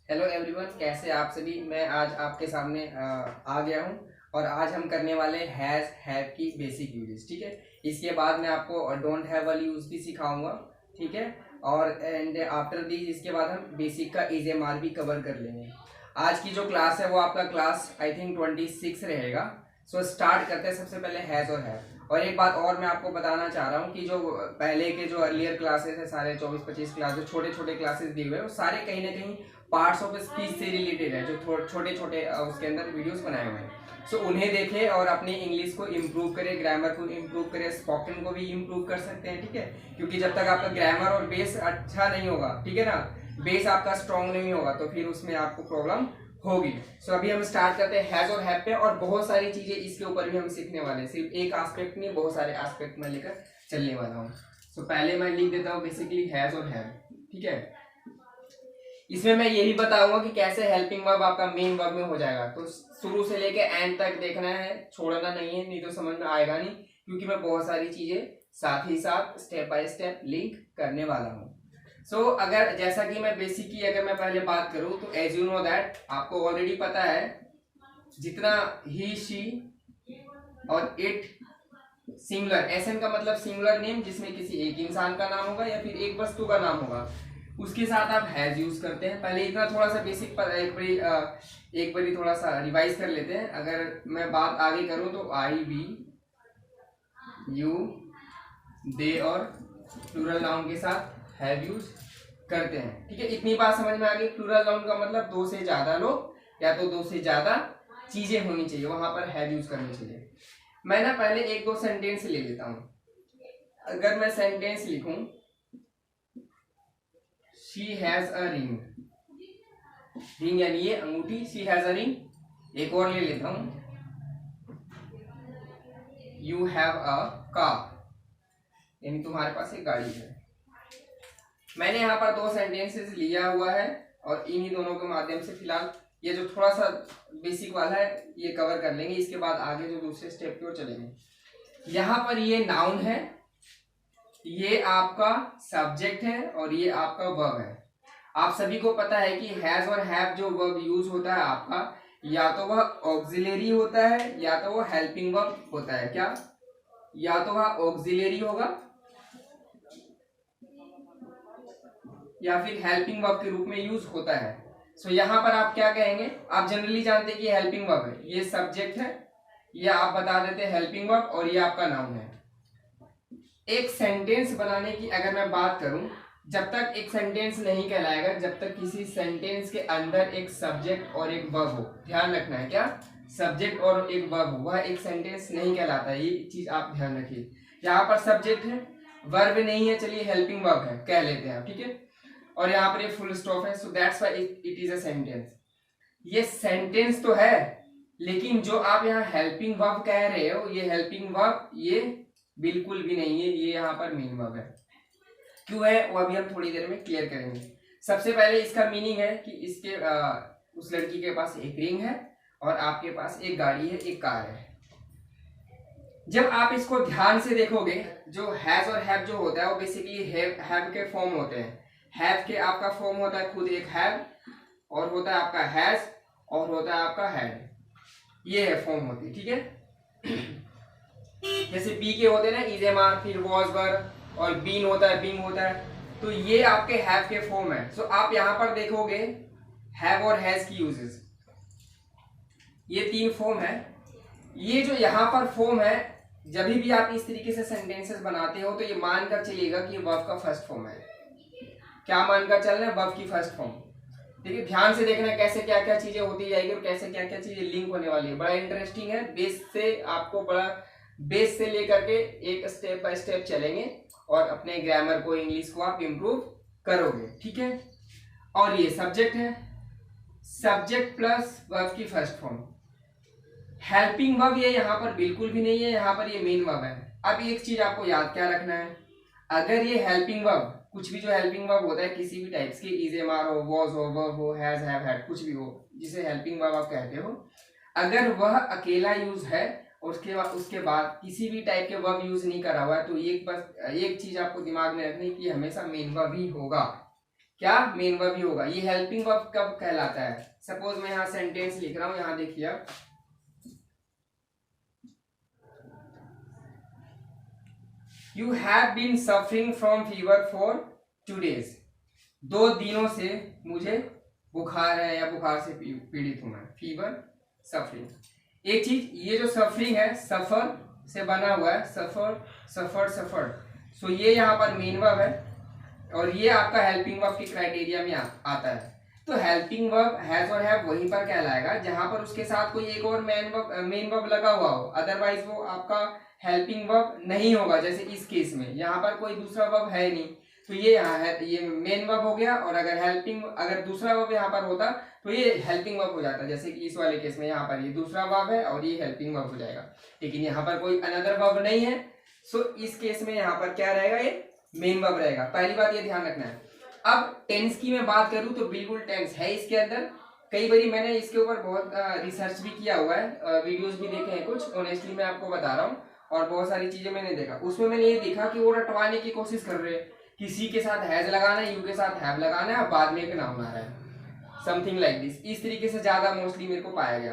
Hello everyone, कैसे आप सभी। मैं आज आपके सामने आ गया हूं और आज हम करने वाले हैज हैव की बेसिक यूजेस। ठीक है, इसके बाद मैं आपको डोंट हैव वाली यूज भी सिखाऊंगा। ठीक है, और एंड आफ्टर दी इसके बाद हम बेसिक का इजेमार भी कवर कर लेंगे। आज की जो क्लास है वो आपका क्लास आई थिंक 26 रहेगा। सो स्टार्ट करते हैं। सबसे पहले हैज और हैव। और एक बात और मैं आपको बताना चाह रहा हूँ कि जो पहले के जो अर्लियर क्लासेस है, सारे 24-25 क्लासेस, छोटे छोटे क्लासेस दिए हुए हैं, वो सारे कहीं ना कहीं पार्ट्स ऑफ स्पीच से रिलेटेड है, जो छोटे छोटे उसके अंदर वीडियोस बनाए हुए हैं। सो उन्हें देखें और अपनी इंग्लिश को इम्प्रूव करें, ग्रामर को इम्प्रूव करें, स्पोकन को भी इम्प्रूव कर सकते हैं। ठीक है, क्योंकि जब तक आपका ग्रामर और बेस अच्छा नहीं होगा, ठीक है ना, बेस आपका स्ट्रॉन्ग नहीं होगा, तो फिर उसमें आपको प्रॉब्लम होगी। सो अभी हम स्टार्ट करते हैं हैज और हैव पे, और बहुत सारी चीजें इसके ऊपर भी हम सीखने वाले हैं। सिर्फ एक एस्पेक्ट नहीं, बहुत सारे एस्पेक्ट में लेकर चलने वाला हूँ। सो पहले मैं लिख देता हूँ बेसिकली हैज और हैव। ठीक है, इसमें मैं यही बताऊंगा कि कैसे हेल्पिंग वर्ब आपका मेन वर्ब में हो जाएगा। तो शुरू से लेके एंड तक देखना है, छोड़ना नहीं है, नहीं तो समझ में आएगा नहीं, क्योंकि मैं बहुत सारी चीजें साथ ही साथ स्टेप बाय स्टेप लिंक करने वाला हूँ। सो अगर जैसा कि मैं बेसिक की अगर मैं पहले बात करूं, तो एज यू नो दैट आपको ऑलरेडी पता है, जितना ही शी और इट सिंगुलर, एसएन का मतलब सिंगुलर नेम, जिसमें किसी एक इंसान का नाम होगा या फिर एक वस्तु का नाम होगा, उसके साथ आप हैज यूज करते हैं। पहले इतना थोड़ा सा बेसिक पर एक बारी थोड़ा सा रिवाइज कर लेते हैं। अगर मैं बात आगे करूं तो आई, वी, यू, दे और प्लूरल नाउन के साथ हैव यूज करते हैं। ठीक है, इतनी बात समझ में आ गई। प्लूरल नाउन का मतलब दो से ज्यादा लोग या तो दो से ज्यादा चीजें होनी चाहिए, वहां पर हैव यूज करनी चाहिए। मैं ना पहले एक दो सेंटेंस ले लेता हूं। अगर मैं सेंटेंस लिखूं, she has a ring, ring यानी ये अंगूठी, शी हैज अ रिंग। एक और ले लेता हूं, यू हैव अ कार, यानी तुम्हारे पास एक गाड़ी है। मैंने यहाँ पर दो सेंटेंसेस लिया हुआ है और इन्हीं दोनों के माध्यम से फिलहाल ये जो थोड़ा सा बेसिक वाला है ये कवर कर लेंगे। इसके बाद आगे जो दूसरे स्टेप की ओर चलेंगे। यहाँ पर ये नाउन है, ये आपका सब्जेक्ट है और ये आपका वर्ब है। आप सभी को पता है कि हैज और हैव जो वर्ब यूज होता है आपका, या तो वह ऑक्सिलरी होता है या तो वह हेल्पिंग वर्ब होता है। क्या? या तो वह ऑक्सिलरी होगा या फिर हेल्पिंग वर्ब के रूप में यूज होता है। सो यहाँ पर आप क्या कहेंगे? आप जनरली जानते हैं कि हेल्पिंग वर्ब है, ये सब्जेक्ट है, ये आप बता देते हैं हेल्पिंग वर्ब, और ये आपका नाउन है। एक सेंटेंस बनाने की अगर मैं बात करूं, जब तक एक सेंटेंस नहीं कहलाएगा जब तक किसी सेंटेंस के अंदर एक सब्जेक्ट और एक वर्ब हो। ध्यान रखना है, क्या? सब्जेक्ट और एक वर्ब हो, वह एक सेंटेंस नहीं कहलाता है। ये चीज आप ध्यान रखिए। यहाँ पर सब्जेक्ट है, वर्ब नहीं है, चलिए हेल्पिंग वर्ब है कह लेते हैं आप। ठीक है, और यहाँ पर ये फुल स्टॉप है, so that's why it is a sentence. ये सेंटेंस तो है, लेकिन जो आप यहाँ हेल्पिंग वर्ब कह रहे हो, ये हेल्पिंग वर्ब ये बिल्कुल भी नहीं है, ये यहाँ पर मेन वर्ब है। क्यों है वो अभी हम थोड़ी देर में क्लियर करेंगे। सबसे पहले इसका मीनिंग है कि इसके उस लड़की के पास एक रिंग है और आपके पास एक गाड़ी है, एक कार है। जब आप इसको ध्यान से देखोगे, जो हैज और हैव जो होता है वो बेसिकली हैव के फॉर्म होते हैं। हैव के आपका फॉर्म होता है खुद एक हैव, और होता है आपका हैज, और होता है आपका हैड। ये है फॉर्म होती है। ठीक है, जैसे बी के होते हैं ना, इज एम आर, फिर वॉज वर, और बीन होता है, बिंग होता है, तो ये आपके हैव के फॉर्म है। सो आप यहां पर देखोगे हैव और हैज की यूजेस, ये तीन फॉर्म है। ये जो यहां पर फॉर्म है, जब भी आप इस तरीके से सेंटेंसेस बनाते हो तो ये मानकर चलिएगा कि वर्ब का फर्स्ट फॉर्म है। क्या मानकर चल रहे हैं? वर्ब की फर्स्ट फॉर्म। देखिए ध्यान से देखना कैसे क्या क्या चीजें होती जाएगी और कैसे क्या क्या चीजें लिंक होने वाली है। बड़ा इंटरेस्टिंग है, बेस से आपको बड़ा बेस से लेकर के एक स्टेप बाय स्टेप चलेंगे और अपने ग्रामर को, इंग्लिश को आप इंप्रूव करोगे। ठीक है, और ये सब्जेक्ट है, सब्जेक्ट प्लस वर्ब की फर्स्ट फॉर्म। हेल्पिंग वर्ब ये यहाँ पर बिल्कुल भी नहीं है, यहाँ पर ये मेन वर्ब है। अब एक चीज आपको याद क्या रखना है, अगर ये हेल्पिंग वर्ब, कुछ भी जो हेल्पिंग वर्ब होता है किसी भी टाइप्स के, इज एम आर हो, वॉज हो, वर्ब हो, हैज, हैव, हैड, कुछ भी हो, जिसे हेल्पिंग वर्ब आप कहते हो, अगर वह अकेला यूज है और उसके बाद किसी भी टाइप के वर्ब यूज नहीं करा हुआ है, तो एक बस एक चीज आपको दिमाग में रखनी कि हमेशा मेन वर्ब ही होगा। क्या, मेन वर्ब ही होगा। ये हेल्पिंग वर्ब कब कहलाता है? सपोज मैं यहाँ सेंटेंस लिख रहा हूं, यहाँ देखिए आप, you have been suffering from fever for 2 days। 2 दिनों से मुझे बुखार है या बुखार से पीड़ित हूं मैं। Fever, suffering. एक चीज, ये जो सफरिंग है सफर से बना हुआ है, सफर, सफर, सफर। सो ये यहाँ पर मेन वर्ब है और ये आपका हेल्पिंग वर्ब की क्राइटेरिया में आता है। तो हेल्पिंग वर्ब हैज और हैव वहीं पर कहलाएगा जहां पर उसके साथ कोई एक और मेन वर्ब लगा हुआ हो, अदरवाइज वो आपका हेल्पिंग वर्ब नहीं होगा। जैसे इस केस में यहाँ पर कोई दूसरा वर्ब है नहीं, तो ये यहाँ है, ये मेन वर्ब हो गया। और अगर दूसरा वर्ब यहाँ पर होता तो ये हेल्पिंग वर्ब हो जाता। जैसे कि इस वाले केस में यहाँ पर ये दूसरा वर्ब है और ये हेल्पिंग वर्ब हो जाएगा, लेकिन यहाँ पर कोई अनदर वर्ब नहीं है। सो इस केस में यहाँ पर क्या रहेगा, ये मेन वर्ब रहेगा। पहली बात ये ध्यान रखना है। अब टेंस की मैं बात करूं तो बिल्कुल टेंस है इसके अंदर। कई बारी मैंने इसके ऊपर बहुत रिसर्च भी किया हुआ है, वीडियोस भी देखे हैं कुछ, ऑनेस्टली मैं आपको बता रहा हूँ, और बहुत सारी चीजें मैंने देखा। उसमें मैंने ये देखा कि वो रटवाने की कोशिश कर रहे हैं, किसी के साथ हैज लगाना है, यू के साथ हैव लगाना है और बाद में एक नाउन आ रहा है, समथिंग लाइक दिस। इस तरीके से ज्यादा मोस्टली मेरे को पाया गया।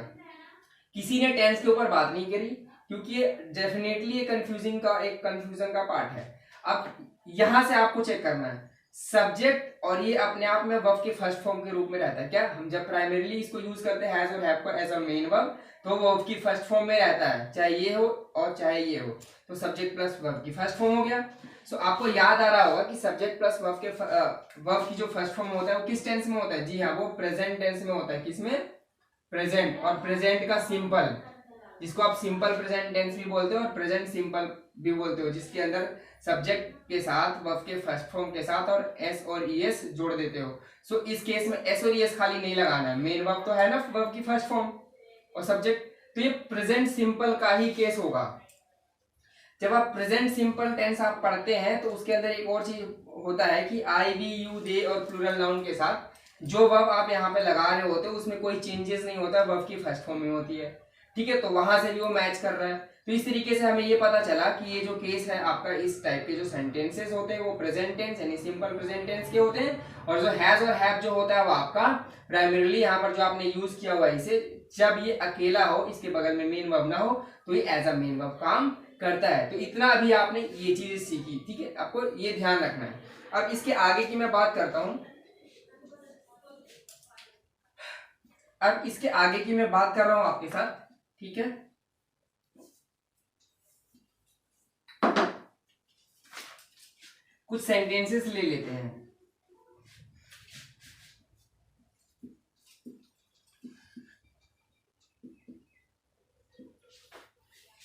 किसी ने टेंस के ऊपर बात नहीं करी, क्योंकि ये डेफिनेटली एक कंफ्यूजन का पार्ट है। अब यहां से आपको चेक करना है सब्जेक्ट, और ये अपने आप में वर्ब के फर्स्ट फॉर्म के रूप में रहता है। क्या हम जब प्राइमरीली इसको यूज करते हैं हैज और हैव को एज अ मेन वर्ब, तो वर्ब की फर्स्ट फॉर्म में रहता है, चाहे ये हो और चाहे ये हो। तो सब्जेक्ट प्लस वर्ब की फर्स्ट फॉर्म हो गया। सो आपको याद आ रहा होगा कि सब्जेक्ट प्लस वर्ब की जो फर्स्ट फॉर्म होता है वो किस टेंस में होता है? जी हाँ, वो प्रेजेंट टेंस में होता है। किसमें? प्रेजेंट। और प्रेजेंट का सिंपल, जिसको आप सिंपल प्रेजेंट टेंस भी बोलते हो और प्रेजेंट सिंपल भी बोलते हो, जिसके अंदर सब्जेक्ट के साथ वर्ब के फर्स्ट फॉर्म के साथ और एस और ईएस जोड़ देते हो। सो इस केस में एस और ईएस खाली नहीं लगाना है, मेन वर्ब तो है ना वर्ब की फर्स्ट फॉर्म और सब्जेक्ट। तो ये प्रेजेंट सिंपल का ही केस होगा। जब आप प्रेजेंट सिंपल टेंस आप पढ़ते हैं तो उसके अंदर एक और चीज होता है कि आई, वी, यू, दे और प्लूरल नाउन के साथ जो वर्ब आप यहाँ पे लगा रहे होते हो उसमें कोई चेंजेस नहीं होता, वर्ब की फर्स्ट फॉर्म में होती है। ठीक है, तो वहां से भी वो मैच कर रहा है। तो इस तरीके से हमें ये पता चला कि ये जो केस है आपका, इस टाइप के जो सेंटेंसेस होते हैं वो प्रेजेंट टेंस यानी सिंपल प्रेजेंट टेंस के होते हैं। और जो हैज और हैव जो होता है वो आपका प्राइमरीली यहाँ पर जो आपने यूज किया हुआ है इसे, जब ये अकेला हो, इसके बगल में मेन वर्ब ना हो, तो ये एज अ मेन वर्ब काम करता है। तो इतना अभी आपने ये चीजें सीखी। ठीक है, आपको ये ध्यान रखना है। अब इसके आगे की मैं बात करता हूं। अब इसके आगे की मैं बात कर रहा हूं आपके साथ। ठीक है, कुछ सेंटेंसेस ले लेते हैं।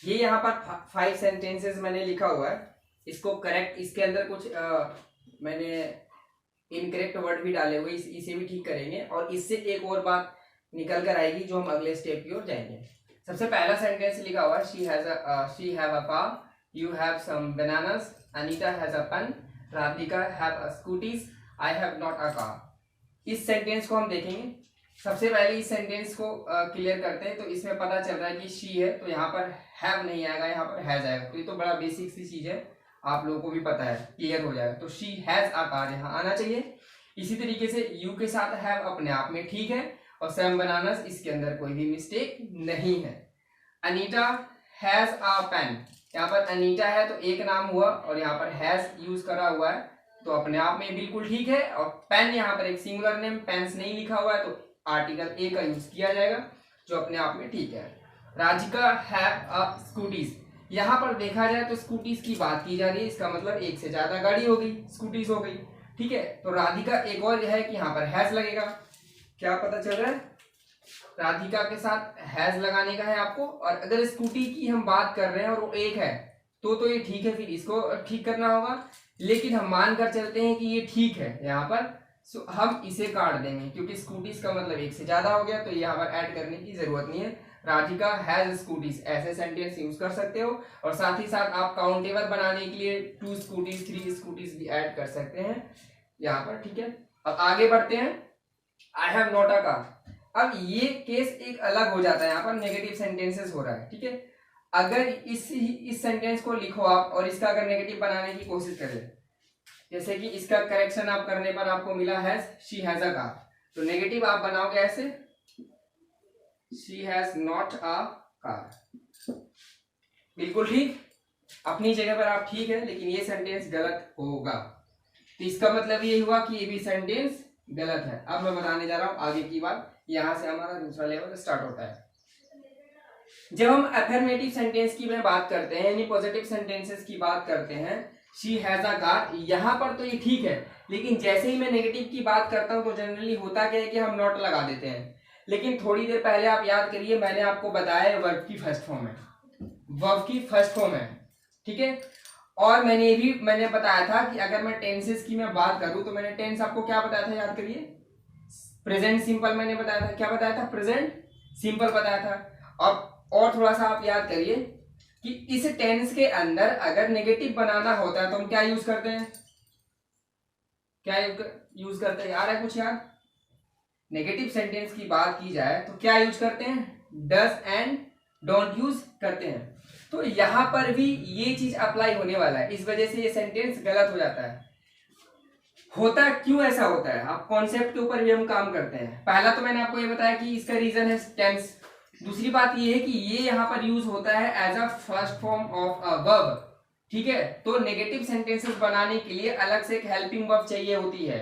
ये यहाँ पर 5 सेंटेंसेस मैंने लिखा हुआ है, इसको करेक्ट, इसके अंदर कुछ मैंने इनकरेक्ट वर्ड भी डाले हुए, इसे भी ठीक करेंगे और इससे एक और बात निकल कर आएगी जो हम अगले स्टेप की ओर जाएंगे। सबसे पहला सेंटेंस लिखा हुआ है, she have a car, you have some bananas, Anita has a pen, Radhika have a scooties, I have not a car. इस सेंटेंस को हम देखेंगे। सबसे पहले इस सेंटेंस को क्लियर करते हैं। तो इसमें पता चल रहा है कि शी है तो यहाँ पर हैव नहीं आएगा, यहाँ पर हैज आएगा। तो ये तो बड़ा बेसिक सी चीज है, आप लोगों को भी पता है, क्लियर हो जाएगा। तो शी हैज अ कार यहाँ आना चाहिए। इसी तरीके से यू के साथ हैव अपने आप में ठीक है, और सैम बनानास इसके अंदर कोई भी मिस्टेक नहीं है। अनीता हैज अ पेन, यहाँ पर अनीता है तो एक नाम हुआ और यहाँ पर हैज यूज करा हुआ है तो अपने आप में बिल्कुल ठीक है। और पेन यहाँ पर एक सिंगुलर नेम, पेन्स नहीं लिखा हुआ है तो आर्टिकल ए का यूज किया जाएगा जो अपने आप में ठीक है। राधिका हैव अ स्कूटीज, यहाँ पर देखा जाए तो स्कूटीज की बात की जा रही है, इसका मतलब एक से ज्यादा गाड़ी हो गई, स्कूटीज हो गई। ठीक है, तो राधिका एक और है कि यहाँ पर हैज लगेगा। क्या पता चल रहा है? राधिका के साथ हैज लगाने का है आपको। और अगर स्कूटी की हम बात कर रहे हैं और वो एक है तो ये ठीक है, फिर इसको ठीक करना होगा। लेकिन हम मानकर चलते हैं कि ये ठीक है यहाँ पर, सो हम इसे काट देंगे क्योंकि स्कूटीज का मतलब एक से ज्यादा हो गया, तो यहाँ पर ऐड करने की जरूरत नहीं है। राधिका हैज स्कूटीज ऐसे सेंटेंस यूज कर सकते हो। और साथ ही साथ आप काउंटेबल बनाने के लिए 2 स्कूटीज 3 स्कूटीज भी ऐड कर सकते हैं यहाँ पर। ठीक है, अब आगे बढ़ते हैं। आई हैव नॉट अ कार, अब ये केस एक अलग हो जाता है, यहाँ पर नेगेटिव सेंटेंसेस हो रहा है। ठीक है, अगर इस सेंटेंस को लिखो आप और इसका अगर नेगेटिव बनाने की कोशिश करें, जैसे कि इसका करेक्शन आप करने पर आपको मिला है शी हैज अ कार, तो नेगेटिव आप बनाओगे ऐसे she has not a car. बिल्कुल ठीक, अपनी जगह पर आप ठीक है, लेकिन ये सेंटेंस गलत होगा। तो इसका मतलब ये हुआ कि ये भी सेंटेंस गलत है। अब मैं बताने जा रहा हूं आगे की बात, यहां से हमारा दूसरा लेवल स्टार्ट होता है। जब हम अफर्मेटिव सेंटेंस की में बात करते हैं, यानी पॉजिटिव सेंटेंसेस की बात करते हैं, शी हैज अ कार, यहां पर तो ये ठीक है, लेकिन जैसे ही मैं नेगेटिव की बात करता हूं तो जनरली होता क्या है कि हम नॉट लगा देते हैं। लेकिन थोड़ी देर पहले आप याद करिए, मैंने आपको बताया वर्ब की फर्स्ट फॉर्म है, वर्ब की फर्स्ट फॉर्म है, ठीक है। और मैंने बताया था कि अगर मैं टेंसेस की मैं बात करूं तो मैंने टेंस आपको क्या बताया था, याद करिए, प्रेजेंट सिंपल मैंने बताया था, क्या बताया था, प्रेजेंट सिंपल बताया था। अब और थोड़ा सा आप याद करिए कि इस टेंस के अंदर अगर नेगेटिव बनाना होता है तो हम क्या यूज करते हैं, क्या यूज करते हैं, यार है कुछ याद, नेगेटिव सेंटेंस की बात की जाए तो क्या यूज करते हैं, डज एंड डोंट यूज करते हैं। तो यहां पर भी ये चीज अप्लाई होने वाला है, इस वजह से ये सेंटेंस गलत हो जाता है। होता क्यों ऐसा होता है, आप कॉन्सेप्ट के ऊपर भी हम काम करते हैं। पहला तो मैंने आपको ये बताया कि इसका रीजन है टेंस। दूसरी बात ये है कि ये यहां पर यूज होता है as a first form of a verb, ठीक है। तो नेगेटिव सेंटेंसेस बनाने के लिए अलग से एक हेल्पिंग वर्ब चाहिए होती है,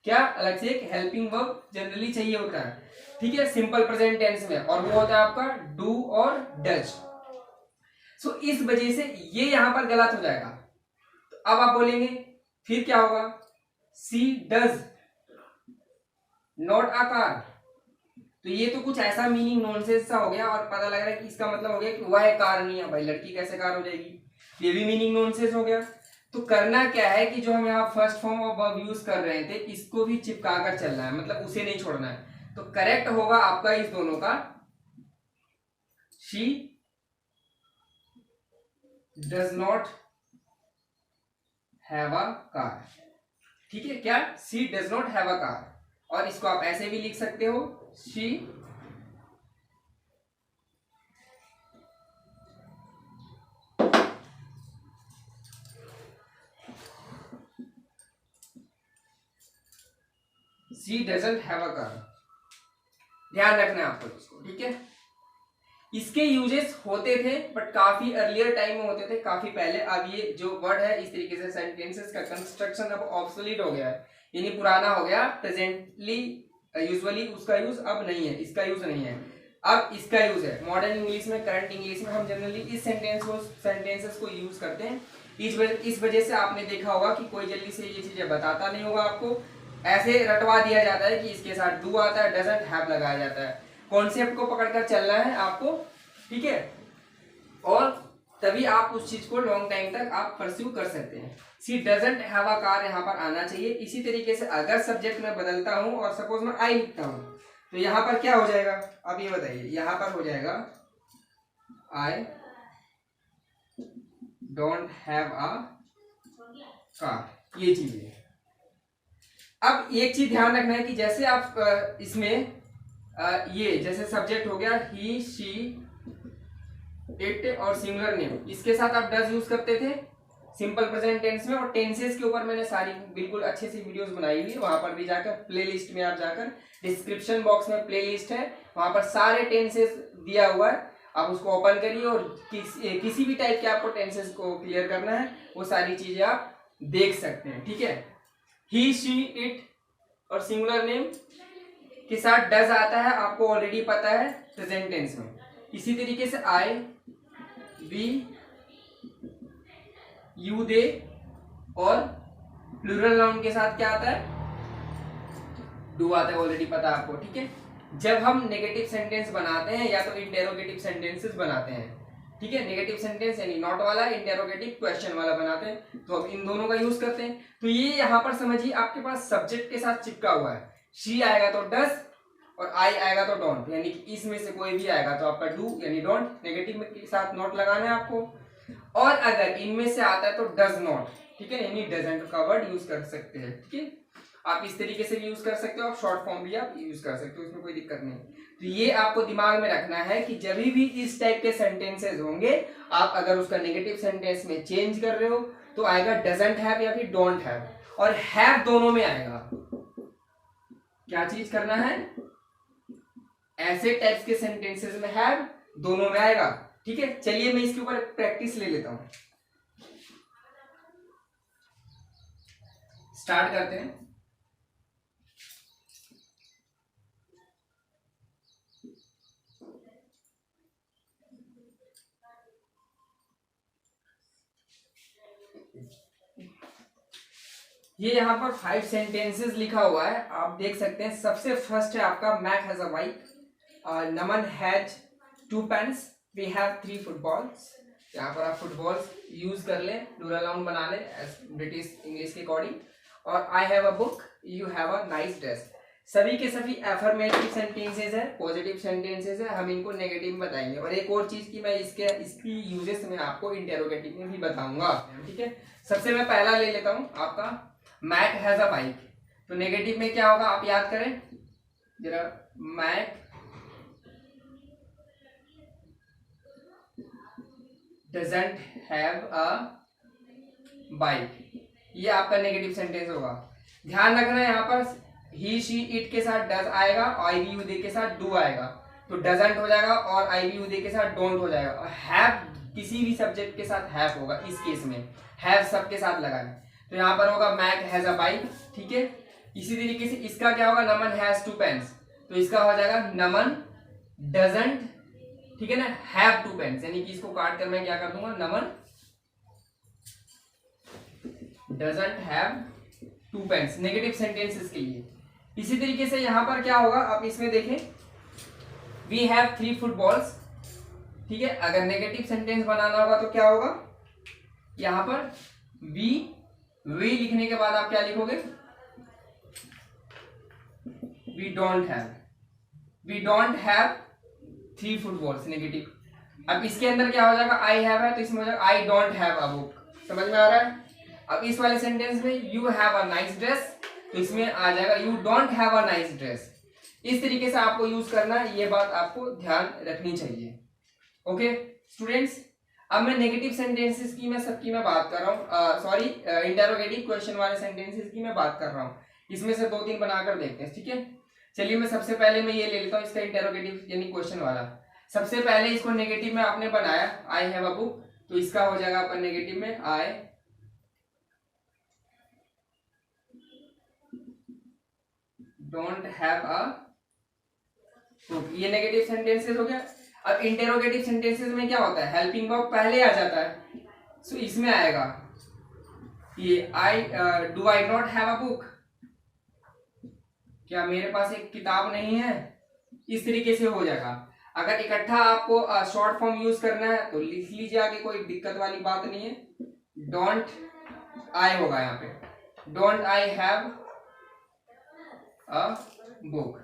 क्या, अलग से एक हेल्पिंग वर्ब जनरली चाहिए होता है, ठीक है, सिंपल प्रेजेंट टेंस में, और वो होता है आपका डू और डज। सो इस वजह से ये यहां पर गलत हो जाएगा। तो अब आप बोलेंगे फिर क्या होगा, सी डज नॉट अ कार, तो ये तो कुछ ऐसा मीनिंग नॉनसेंस सा हो गया, और पता लग रहा है कि इसका मतलब हो गया कि वह कार नहीं है, भाई लड़की कैसे कार हो जाएगी, ये भी मीनिंग नॉनसेंस हो गया। तो करना क्या है कि जो हम यहाँ first form of verb use कर रहे थे इसको भी चिपका कर चलना है, मतलब उसे नहीं छोड़ना है। तो करेक्ट होगा आपका इस दोनों का, she does not have a car, ठीक है, क्या, she does not have a car. और इसको आप ऐसे भी लिख सकते हो, she doesn't have a car, ध्यान रखना है आपको इसको, ठीक है। इसके यूजेस होते थे बट काफी अर्लियर टाइम में होते थे, काफी पहले। अब ये जो वर्ड है इस तरीके से सेंटेंसेस का कंस्ट्रक्शन अब ऑब्सोलीट हो गया है, यानी पुराना हो गया, प्रेजेंटली यूजुअली उसका यूज अब नहीं है, इसका यूज नहीं है, अब इसका यूज है। मॉडर्न इंग्लिश में, करंट इंग्लिश में हम जनरली इस सेंटेंसेस को यूज करते हैं। इस वजह से आपने देखा होगा कि कोई जल्दी से ये चीजें बताता नहीं होगा आपको, ऐसे रटवा दिया जाता है कि इसके साथ डू आता है, डजंट हैव लगाया जाता है। कॉन्सेप्ट को पकड़कर चलना है आपको, ठीक है, और तभी आप उस चीज को लॉन्ग टाइम तक आप परस्यू कर सकते हैं। सी डजंट हैव अ कार यहाँ पर आना चाहिए। इसी तरीके से अगर सब्जेक्ट में बदलता हूं और सपोज मैं आई लिखता हूं तो यहां पर क्या हो जाएगा, अब ये बताइए, यहां पर हो जाएगा I don't have a car, ये चीज है। अब एक चीज ध्यान रखना है कि जैसे आप इसमें ये जैसे सब्जेक्ट हो गया ही, शी, इट और सिंगुलर नेम, इसके साथ आप डज यूज करते थे सिंपल प्रेजेंट टेंस में। और टेंसेस के ऊपर मैंने सारी बिल्कुल अच्छे से वीडियोस बनाई हुई है, वहां पर भी जाकर प्लेलिस्ट में आप जाकर डिस्क्रिप्शन बॉक्स में प्लेलिस्ट है, वहां पर सारे टेंसेस दिया हुआ है, आप उसको ओपन करिए और किसी भी टाइप के आपको टेंसेस को क्लियर करना है वो सारी चीजें आप देख सकते हैं, ठीक है। ही, शी, इट और सिंगुलर नेम के साथ डज आता है, आपको ऑलरेडी पता है प्रेजेंट टेंस में। इसी तरीके से आई, वी, यू, दे और प्लूरल नाउन के साथ क्या आता है, डू आता है, ऑलरेडी पता है आपको, ठीक है। जब हम नेगेटिव सेंटेंस बनाते हैं या तो इंटेरोगेटिव सेंटेंसेस बनाते हैं, ठीक है, नेगेटिव सेंटेंस यानी नॉट वाला, इंटेरोगेटिव क्वेश्चन वाला बनाते हैं, तो अब इन दोनों का यूज करते हैं। तो ये यहां पर समझिए आपके पास सब्जेक्ट के साथ चिपका हुआ है, शी आएगा तो डज और आई आएगा तो डोंट, यानी कि इसमें से कोई भी आएगा तो आपका डू यानी डोंट, नेगेटिव के साथ नॉट लगाना है आपको। और अगर इनमें से आता है तो डज नॉट, ठीक है, यानी डजंट का वर्ड यूज कर सकते हैं, ठीक है। आप इस तरीके से भी यूज कर सकते हो, आप शॉर्ट फॉर्म भी आप यूज कर सकते हो, इसमें कोई दिक्कत नहीं। तो ये आपको दिमाग में रखना है कि जब भी इस टाइप के सेंटेंसेस होंगे, आप अगर उसका नेगेटिव सेंटेंस में चेंज कर रहे हो तो आएगा डजंट हैव या फिर डोंट हैव। और हैव दोनों में आएगा। क्या चीज करना है, ऐसे टाइप्स के सेंटेंसेस में हैव दोनों में आएगा। ठीक है, चलिए मैं इसके ऊपर प्रैक्टिस ले लेता हूं, स्टार्ट करते हैं। ये यहाँ पर 5 सेंटेंसेस लिखा हुआ है, आप देख सकते हैं। सबसे फर्स्ट है आपका Mack has a bike, Naman has 2 pens, we have 3 footballs. यहाँ पर आप फुटबॉल्स यूज कर लें, डूरा राउंड बना लें ब्रिटिश इंग्लिश के अकॉर्डिंग। और I have a book, you have a nice dress. सभी के सभी एफर्मेटिव सेंटेंसेस है, पॉजिटिव सेंटेंसेस है, हम इनको नेगेटिव में बताएंगे। और एक और चीज की मैं इसकी यूजेस में आपको इंटेरोगेटिव में भी बताऊंगा। ठीक है, सबसे मैं पहला ले लेता हूँ आपका मैक हैज अ बाइक। तो नेगेटिव में क्या होगा आप याद करें जरा, Mack doesn't have a bike, ये आपका नेगेटिव सेंटेंस होगा। ध्यान रखना यहाँ पर ही शी इट के साथ डज आएगा, आई वी यू दे के साथ डू आएगा, तो डजंट हो जाएगा और आई वी यू दे के साथ डोंट हो जाएगा। और हैव किसी भी सब्जेक्ट के साथ हैव होगा, इस केस में हैव सबके साथ लगाना। तो यहाँ पर होगा मैक हैज अ बाइक। ठीक है, इसी तरीके से इसका क्या होगा, नमन हैज 2 पेन्स, तो इसका हो जाएगा नमन डजंट, ठीक है ना, हैव 2 पेन्स, यानी कि इसको काट कर मैं क्या कर दूंगा, Naman doesn't have 2 pens, negative sentences के लिए। इसी तरीके से यहां पर क्या होगा आप इसमें देखें, वी हैव 3 फुटबॉल्स। ठीक है, अगर नेगेटिव सेंटेंस बनाना होगा तो क्या होगा, यहां पर वी लिखने के बाद आप क्या लिखोगे, we don't have 3 footballs, negative. अब इसके अंदर क्या हो जाएगा, आई हैव है तो इसमें हो जाएगा I don't have a book. समझ में आ रहा है। अब इस वाले सेंटेंस में you have a nice dress, तो इसमें आ जाएगा you don't have a nice dress. इस तरीके से आपको यूज करना है, ये बात आपको ध्यान रखनी चाहिए। ओके स्टूडेंट्स, अब मैं नेगेटिव सेंटेंसेस की मैं सबकी मैं बात कर रहा हूँ, सॉरी इंटरोगेटिव क्वेश्चन वाले सेंटेंसेस की मैं बात कर रहा हूँ। इसमें से 2-3 बनाकर देखते हैं। ठीक है, चलिए मैं सबसे पहले मैं ये ले लेता हूँ इसका इंटरोगेटिव यानी क्वेश्चन वाला। सबसे पहले इसको नेगेटिव में आपने बनाया आई हैव अ बुक, तो इसका हो जाएगा आपका नेगेटिव में I don't have a book, ये नेगेटिव सेंटेंसेस हो गया। अब इंटेरोगेटिव सेंटेंसेस में क्या होता है, हेल्पिंग वर्ब पहले आ जाता है, सो इसमें आएगा ये I do I not have a book, क्या मेरे पास एक किताब नहीं है, इस तरीके से हो जाएगा। अगर इकट्ठा आपको शॉर्ट फॉर्म यूज करना है तो लिख लीजिए आगे, कोई दिक्कत वाली बात नहीं है। डोंट आई होगा यहाँ पे, don't I have a book.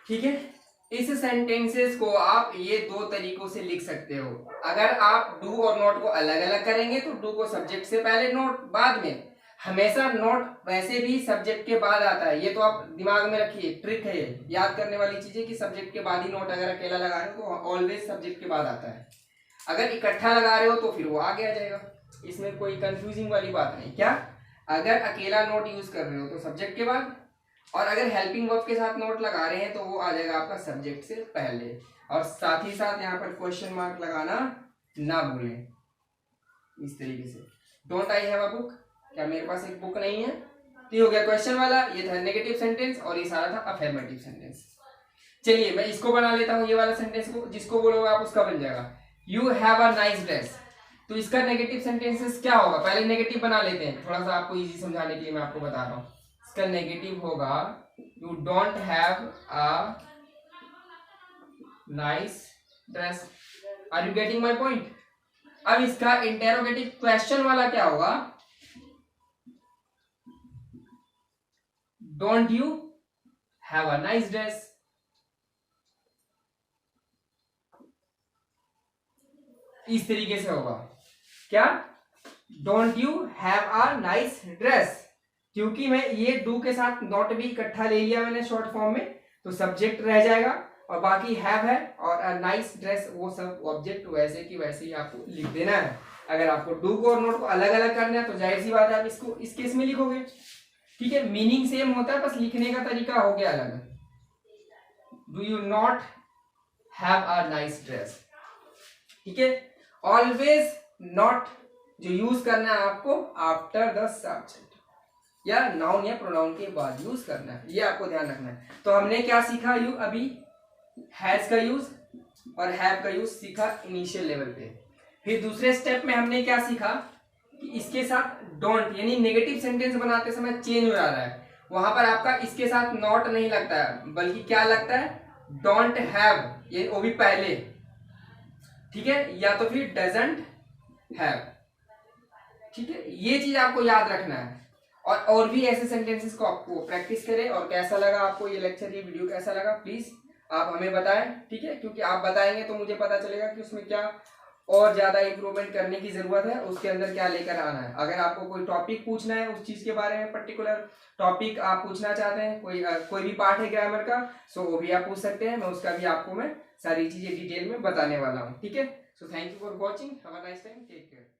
ठीक है, इस सेंटेंसेस को आप ये 2 तरीकों से लिख सकते हो। अगर आप डू और नॉट को अलग अलग करेंगे तो डू को सब्जेक्ट से पहले, नॉट बाद में। हमेशा नॉट वैसे भी सब्जेक्ट के बाद आता है, ये तो आप दिमाग में रखिए, ट्रिक है ये, याद करने वाली चीज है कि सब्जेक्ट के बाद ही नॉट अगर अकेला लगा रहे हो तो ऑलवेज सब्जेक्ट के बाद आता है। अगर इकट्ठा लगा रहे हो तो फिर वो आगे आ जाएगा, इसमें कोई कंफ्यूजिंग वाली बात नहीं। क्या, अगर अकेला नोट यूज कर रहे हो तो सब्जेक्ट के बाद, और अगर हेल्पिंग वर्ब के साथ नोट लगा रहे हैं तो वो आ जाएगा आपका सब्जेक्ट से पहले। और साथ ही साथ यहाँ पर क्वेश्चन मार्क लगाना ना भूलें, इस तरीके से। Don't I have a book, क्या मेरे पास एक बुक नहीं है, तो हो गया क्वेश्चन वाला, ये था नेगेटिव सेंटेंस और ये सारा था अफर्मेटिव सेंटेंस। चलिए मैं इसको बना लेता हूँ, ये वाला सेंटेंस को जिसको बोलोगे आप उसका बन जाएगा, you have a nice dress. तो इसका नेगेटिव सेंटेंसेस क्या होगा, पहले नेगेटिव बना लेते हैं, थोड़ा सा आपको इजी समझाने के लिए मैं आपको बता रहा हूँ। इसका नेगेटिव होगा you don't have a nice dress. Are you getting my point. अब इसका इंटेरोगेटिव क्वेश्चन वाला क्या होगा, don't you have a nice dress. इस तरीके से होगा, क्या, don't you have a nice dress. क्योंकि मैं ये डू के साथ नॉट भी इकट्ठा ले लिया मैंने शॉर्ट फॉर्म में, तो सब्जेक्ट रह जाएगा और बाकी हैव है और अ नाइस ड्रेस वो सब ऑब्जेक्ट वैसे की वैसे ही आपको लिख देना है। अगर आपको डू को और नॉट को अलग अलग करना है तो जाहिर सी बात है आप इसको इस केस में लिखोगे, ठीक है। मीनिंग सेम होता है, बस लिखने का तरीका हो गया अलग। Do you not have a nice dress, ठीक है। ऑलवेज नॉट जो यूज करना है आपको आफ्टर द सब्जेक्ट या नाउन या प्रोनाउन के बाद यूज करना है, ये आपको ध्यान रखना है। तो हमने क्या सीखा यू अभी, हैज का यूज और हैव का यूज सीखा इनिशियल लेवल पे। फिर दूसरे स्टेप में हमने क्या सीखा कि इसके साथ डोंट यानी नेगेटिव सेंटेंस बनाते समय चेंज हो जा रहा है, वहां पर आपका इसके साथ नॉट नहीं लगता है बल्कि क्या लगता है, डोंट हैव, ये वो भी पहले, ठीक है, या तो फिर डजंट हैव, ठीक है। ये चीज आपको याद रखना है और भी ऐसे सेंटेंसेस को आपको प्रैक्टिस करें। और कैसा लगा आपको ये लेक्चर, ये वीडियो कैसा लगा, प्लीज आप हमें बताएं, ठीक है, क्योंकि आप बताएंगे तो मुझे पता चलेगा कि उसमें क्या और ज्यादा इंप्रूवमेंट करने की जरूरत है, उसके अंदर क्या लेकर आना है। अगर आपको कोई टॉपिक पूछना है उस चीज के बारे में, पर्टिकुलर टॉपिक आप पूछना चाहते हैं, कोई भी पार्ट है ग्रामर का, सो वो भी आप पूछ सकते हैं, मैं उसका भी आपको मैं सारी चीजें डिटेल में बताने वाला हूँ, ठीक है। So thank you for watching, have a nice time, take care.